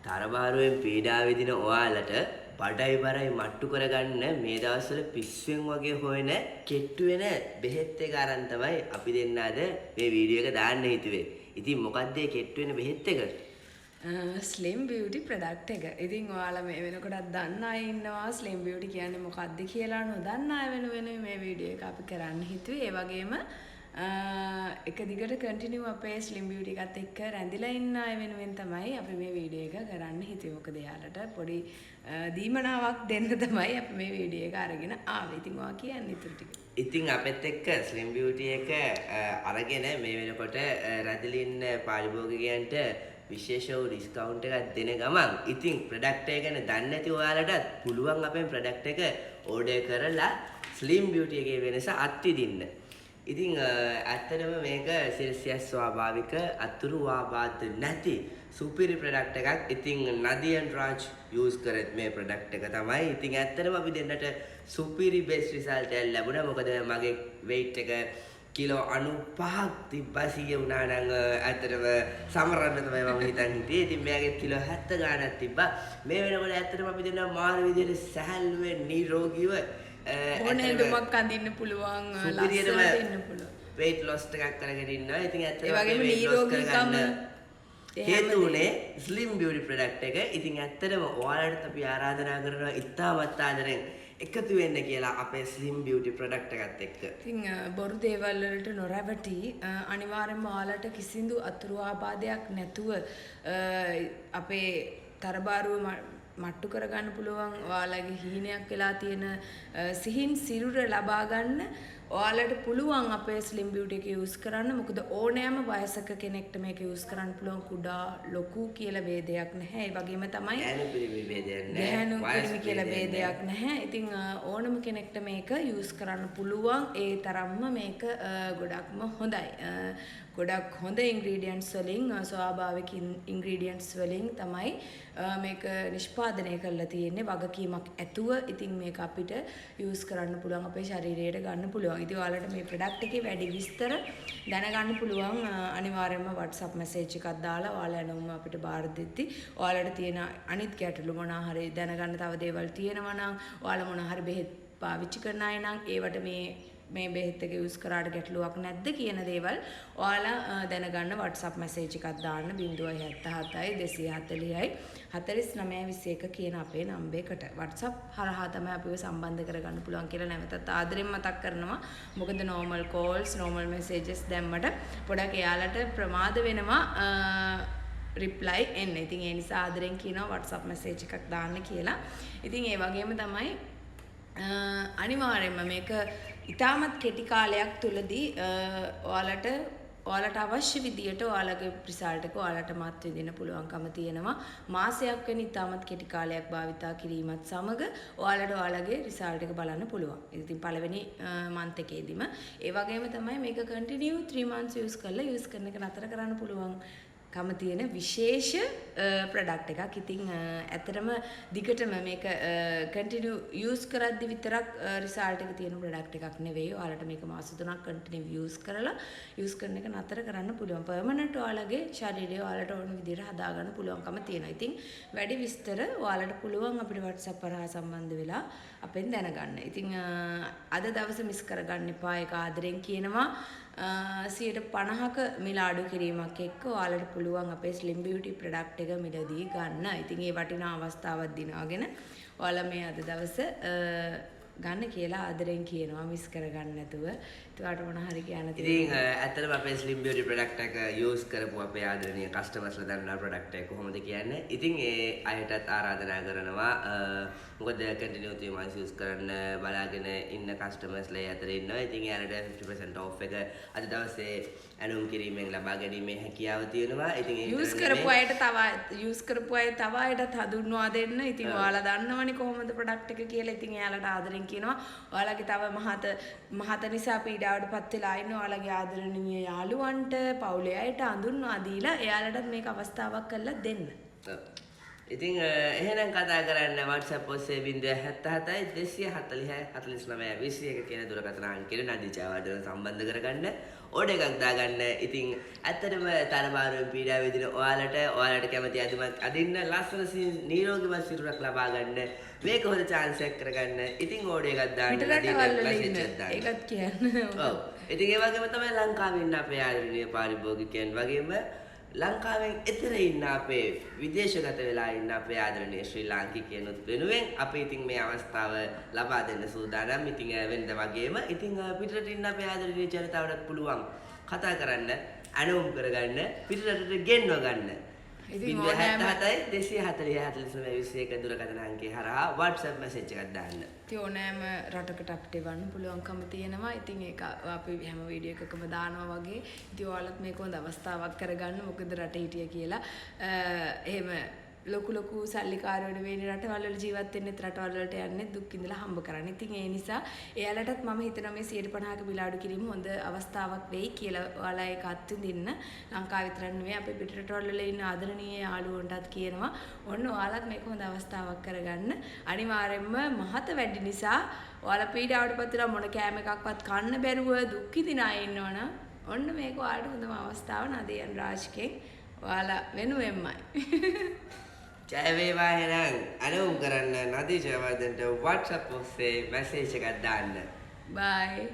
තරබාරුවෙන් පීඩා විඳින ඔයාලට බඩයි බරයි මට්ටු කරගන්න මේ දවස්වල පිස්සුවෙන් වගේ හොයන කෙට්ටු වෙන බෙහෙත් එක අරන් තමයි අපි දෙන්න අද මේ වීඩියෝ එක දාන්න හිතුවේ. ඉතින් මොකක්ද මේ කෙට්ටු වෙන බෙහෙත් එක? ස්ලිම් බියුටි ප්‍රොඩක්ට් එක. ඉතින් ඔයාලා මේ වෙනකොටත් දන්න අය ඉන්නවා ස්ලිම් බියුටි කියන්නේ මොකක්ද කියලා නොදන්න අය වෙනුවෙන් මේ වීඩියෝ එක අපි කරන්න හිතුවේ. ඒ වගේම එක දිගට කන්ටිනියු අපේ ස්ලිම් බියුටි එකත් එක්ක රැඳිලා ඉන්න අය වෙනුවෙන් තමයි අපි මේ වීඩියෝ එක කරන්න හිතුවේ. මොකද එයාලට පොඩි දීමනාවක් දෙන්න තමයි අපි මේ වීඩියෝ එක අරගෙන ආවේ. ඉතින් ඔයා කියන්නේ ඊටු ටික. ඉතින් අපෙත් එක්ක ස්ලිම් බියුටි එක අරගෙන මේ වෙනකොට රැඳිලා ඉන්න පාරිභෝගිකයන්ට විශේෂ වූ ඩිස්කවුන්ට් එකක් දෙන ගමන් ඉතින් ප්‍රොඩක්ට් එක ගැන දන්නේ නැති ඔයාලටත් පුළුවන් අපේ ප්‍රොඩක්ට් එක ඕඩර් කරලා ස්ලිම් බියුටි එකේ වෙනස අත්විඳින්න. ඉතින් ඇත්තටම මේක සිරසියස් ස්වාභාවික අතුරු ආබාධ නැති සුපිරි ප්‍රොඩක්ට් එකක්. ඉතින් නදියන් රාජ් යූස් කරත් මේ ප්‍රොඩක්ට් එක තමයි. ඉතින් ඇත්තටම අපි දෙන්නට සුපිරි බෙස්ට් රිසල්ට් එකක් ලැබුණා. මොකද මගේ weight එක කිලෝ 95ක් තිබ්බා. 100 වුණා නම් ඇත්තටම සමරන්න තමයි මම හිතන් හිටියේ. ඉතින් මෙයාගේ කිලෝ 70 ගාණක් තිබ්බා. මේ වෙනකොට ඇත්තටම අපි දෙන්නා මාන විදියට සැහැල්ලුවෙන් නිරෝගීව ඕනේ දුමක් අඳින්න පුළුවන්, ලස්සනට ඉන්න පුළුවන්. weight loss එකක් කරගෙන ඉන්නවා. ඉතින් ඇත්තටම ඒ වගේම නිරෝගීකම හේතු උනේ ස්ලිම් බියුටි ප්‍රොඩක්ට් එක. ඉතින් ඇත්තටම ඔයාලට අපි ආරාධනා කරනවා ඉතාමත් ආදරෙන් එකතු වෙන්න කියලා අපේ ස්ලිම් බියුටි ප්‍රොඩක්ට් එකත් එක්ක. ඉතින් බොරු දේවල් වලට නොරැවටි අනිවාර්යෙන්ම ඔයාලට කිසිදු අතුරු ආබාධයක් නැතුව අපේ තරබාරුව මට්ටු කරගන්න පුළුවන්. ඔයාලගේ හීනයක් වෙලා තියෙන සිහින් සිරුර ලබා ගන්න ඔයාලට පුළුවන් අපේ ස්ලිම් බියුටි එක යූස් කරන්න. මොකද ඕනෑම වයසක කෙනෙක්ට මේක යූස් කරන්න පුළුවන්. කුඩා ලොකු කියලා ભેදයක් නැහැ. ඒ වගේම තමයි ගැහැණු පිරිමි කියලා ભેදයක් නැහැ. ඉතින් ඕනම කෙනෙක්ට මේක යූස් කරන්න පුළුවන්. ඒ තරම්ම මේක ගොඩක්ම හොඳයි. ගොඩක් හොඳ ඉන්ග්‍රීඩියන්ට්ස් වලින් ස්වාභාවික ඉන්ග්‍රීඩියන්ට්ස් වලින් තමයි මේක නිෂ්පාදනය කරලා තියෙන්නේ වගකීමක් ඇතුව. ඉතින් මේක අපිට යූස් කරන්න පුළුවන්, අපේ ශරීරයට ගන්න පුළුවන්. ඉතින් ඔයාලට මේ ප්‍රොඩක්ට් එකේ වැඩි විස්තර දැනගන්න පුළුවන් අනිවාර්යයෙන්ම WhatsApp message එකක් දාලා ඔයාලා නම අපිට බාර දෙද්දි ඔයාලට තියෙන අනිත් ගැටලු මොනවා හරි දැනගන්න තව දේවල් තියෙනවා නම් ඔයාලා මොනවා හරි බෙහෙත් පාවිච්චි කරන අය නම් ඒවට මේ බෙහෙත් එක යූස් කරාට ගැටලුවක් නැද්ද කියන දේවල් ඔයාලා දැනගන්න WhatsApp message එකක් දාන්න 077 240යි 4921 කියන අපේ නම්බරයකට. WhatsApp හරහා තමයි අපිව සම්බන්ධ කරගන්න පුළුවන් කියලා නැවතත් ආදරෙන් මතක් කරනවා. මොකද normal calls, normal messages දැම්මට පොඩක් එයාලට ප්‍රමාද වෙනවා රිප්ලයි එන්න. ඉතින් ඒ නිසා ආදරෙන් කියනවා WhatsApp message එකක් දාන්න කියලා. ඉතින් ඒ වගේම තමයි අනිවාර්යයෙන්ම මේක ඉතාමත් කෙටි කාලයක් තුලදී ඔයාලට අවශ්‍ය විදියට ඔයාලගේ රිසල්ට් එක ඔයාලට මත් විඳින්න පුළුවන්කම තියෙනවා. මාසයක් වෙන ඉතාමත් කෙටි කාලයක් භාවිතා කිරීමත් සමග ඔයාලට ඔයාලගේ රිසල්ට් එක බලන්න පුළුවන්. ඉතින් පළවෙනි මන්ත් එකේදීම ඒ වගේම තමයි මේක කන්ටිනියු 3 months යූස් කරලා යූස් කරන එක නතර කරන්න පුළුවන් කම තියෙන විශේෂ ප්‍රොඩක්ට් එකක්. ඉතින් ඇත්තටම දිගටම මේක කන්ටිනියු යූස් කරද්දි විතරක් රිසල්ට් එක තියෙන ප්‍රොඩක්ට් එකක් නෙවෙයි. ඔයාලට මේක මාස 3ක් කන්ටිනියු යූස් කරලා යූස් කරන එක නතර කරන්න පුළුවන්. පර්මනන්ට් ඔයාලගේ ශරීරය ඔයාලට ඕන විදිහට හදාගන්න පුළුවන්කම තියෙනවා. ඉතින් වැඩි විස්තර ඔයාලට පුළුවන් අපිට WhatsApp හරහා සම්බන්ධ වෙලා අපෙන් දැනගන්න. ඉතින් අද දවසේ මිස් කරගන්න එපා. ඒක ආදරෙන් කියනවා. 50ක මිල අඩු කිරීමක් එක්ක ඔයාලට පුළුවන් අපේ ස්ලිම් බියුටි ප්‍රොඩක්ට් එක මිලදී ගන්න. ඉතින් ඒ වටිනා අවස්ථාවක් දිනාගෙන ඔයාලා මේ අද දවසේ ගන්න කියලා ආදරෙන් කියනවා මිස් කරගන්න නැතුව. ඒකට මොන හරි කියන්න තියෙනවා. ඉතින් ඇත්තටම අපේ ස්ලිම් බියුටි ප්‍රොඩක්ට් එක යූස් කරපු අපේ ආදරණීය කස්ටමර්ස්ලා දන්නා ප්‍රොඩක්ට් එක කොහොමද කියන්නේ. ඉතින් ඒ අයටත් ආරාධනා කරනවා මොකද කන්ටිනියු 3 months යූස් කරන්න බලාගෙන ඉන්න කස්ටමර්ස්ලා අතර ඉන්නවා. ඉතින් යාලට 50% off එක අද දවසේ ඇනුම් කිරීමෙන් ලබා ගැනීමේ හැකියාව තියෙනවා. ඉතින් ඒ යූස් කරපු අය තව අයටත් හඳුන්වා දෙන්න. ඉතින් ඔයාලා දන්නවනේ කොහොමද ප්‍රොඩක්ට් එක කියලා. ඉතින් එයාලට ආදරෙන් කියනවා ඔයාලගේ තව මහත නිසා පීඩාවටපත් වෙලා ඉන්න ඔයාලගේ ආදරණීය යාළුවන්ට පවුලේ අයට හඳුන්වා දීලා එයාලටත් මේක අවස්ථාවක් කරලා දෙන්න. ඉතින් එහෙනම් කතා කරන්න WhatsApp ඔස්සේ 077 240 49 21 කියන දුරකථන අංකයට නදීචාවට සම්බන්ධ කරගන්න ඕඩර් එකක් දාගන්න. ඉතින් ඇත්තටම තරබාරුවෙන් පීඩා විඳින ඔයාලට කැමති අදිමත් අදින්න ලස්සන නිරෝගීමත් සිරුරක් ලබා ගන්න මේක හොඳ chance එකක් කරගන්න. ඉතින් ඕඩර් එකක් දාන්න පිටරටවල ඒකත් කියන්න. ඔව්. ඉතින් ඒ වගේම තමයි ලංකාවේ ඉන්න අපේ ආදරණීය පාරිභෝගිකයන් වගේම ලංකාවෙන් එතර ඉන්න අපේ විදේශගත වෙලා ඉන්න අපේ ආදරණීය ශ්‍රී ලාංකිකයනුත් වෙනුවෙන් අපි ඉතින් මේ අවස්ථාව ලබා දෙන්න සූදානම්. ඉතින් වෙනද වගේම ඉතින් පිටරට ඉන්න අපේ ආදරණීය ජනතාවටත් පුළුවන් කතා කරන්න, අනුම් කරගන්න, පිටරටට ගෙන්ව ගන්න. ඉතින් 077 240 49 දුරකථන අංකේ හරහා WhatsApp message එකක් දාන්න. ඉතින් ඕනෑම රටකට අපිට එවන්න පුළුවන්කම තියෙනවා. ඉතින් ඒක අපි හැම වීඩියෝ එකකම දානවා වගේ. ඉතින් ඔයාලත් මේක හොඳ අවස්ථාවක් කරගන්න. මොකද රට හිටිය කියලා එහෙම ලොකු සල්ලිකාරයෝ වෙන රටවල් වල ජීවත් වෙන්නේ රටවල් වලට යන්නේ දුක් ඉඳලා හම්බ කරන්නේ. ඉතින් ඒ නිසා එයාලටත් මම හිතනවා මේ 150ක බිලාඩු කිරීම හොඳ අවස්ථාවක් වෙයි කියලා ඔයාලා ඒක අත්විඳින්න. ලංකාව විතර නෙවෙයි අපේ පිට රටවල් වල ඉන්න ආදරණීය යාළුවන්ටත් කියනවා ඔන්න ඔයාලත් මේක හොඳ අවස්ථාවක් කරගන්න. අනිවාර්යයෙන්ම මහත වැඩි නිසා ඔයාලා පීඩාවට පත් වෙලා මොන කෑම එකක්වත් කන්න බැරුව දුක් විඳින අය ඉන්නවනම් ඔන්න මේක ඔයාලට හොඳම අවස්ථාව නදියන් රාජ්කෙන් ඔයාලා වෙනුවෙන්මයි. ජය වේවා එහෙනම් අනුම් කරන්න නදී ජයවර්ධනට WhatsApp ඔස්සේ මැසේජ් එකක් දාන්න. බයි.